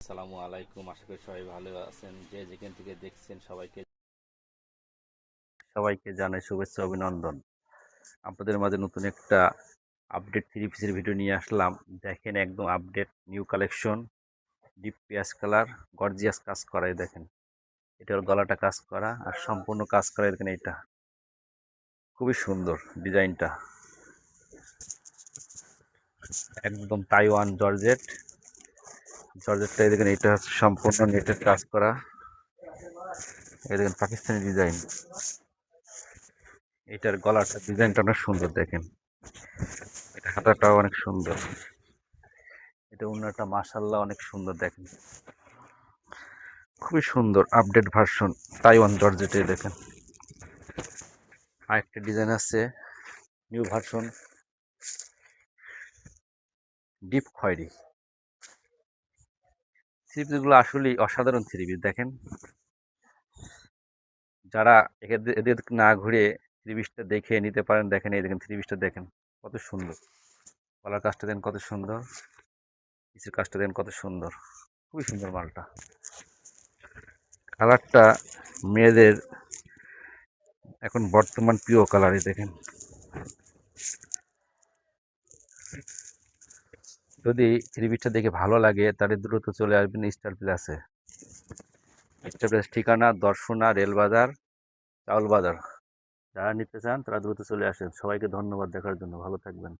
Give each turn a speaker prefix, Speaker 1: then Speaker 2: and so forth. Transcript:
Speaker 1: আসসালামু আলাইকুম। আশা করি সবাই ভালো আছেন। যে যেখান থেকে দেখছেন সবাইকে সবাইকে জানাই শুভেচ্ছা অভিনন্দন। আপনাদের মাঝে নতুন একটা আপডেট থ্রি পিসের ভিডিও নিয়ে আসলাম। দেখেন একদম আপডেট নিউ কালেকশন, ডিপ পেঁয়াজ কালার, গর্জিয়াস কাজ করা। এই দেখেন, এটার গলাটা কাজ করা আর সম্পূর্ণ কাজ করা। দেখেন এটা খুবই সুন্দর ডিজাইনটা, একদম তাইওয়ান জর্জেট। জর্জেটটা দেখেন, এটা হচ্ছে সম্পূর্ণ নেটের কাজ করা। এই দেখেন পাকিস্তানি ডিজাইন। এটার গলাটা ডিজাইনটা অনেক সুন্দর দেখেন, এটা হাতাটাও অনেক সুন্দর, এটা ওড়নাটা মাশাআল্লাহ অনেক সুন্দর দেখেন, খুবই সুন্দর আপডেট ভার্সন তাইওয়ান জর্জেটে। দেখেন আরেকটা ডিজাইন আছে, নিউ ভার্সন ডিপ খয়েরি। থ্রি পিসগুলো আসলেই অসাধারণ থ্রি পিস দেখেন। যারা এদের না ঘুরে থ্রি পিসটা দেখে নিতে পারেন, দেখেন এই দেখেন থ্রি পিসটা দেখেন কত সুন্দর, গলার কাজটা দেন কত সুন্দর, পিসের কাজটা দেন কত সুন্দর, খুবই সুন্দর মালটা। কালারটা মেয়েদের এখন বর্তমান প্রিয় কালারই দেখেন। যদি থ্রি পিসটা দেখে ভালো লাগে তাহলে দ্রুত চলে আসবেন স্টার প্লাসে। স্টার প্লাস ঠিকানা দর্শনা রেলবাজার, চাউল বাজার। যারা নিতে চান তারা দ্রুত চলে আসেন। সবাইকে ধন্যবাদ দেখার জন্য, ভালো থাকবেন।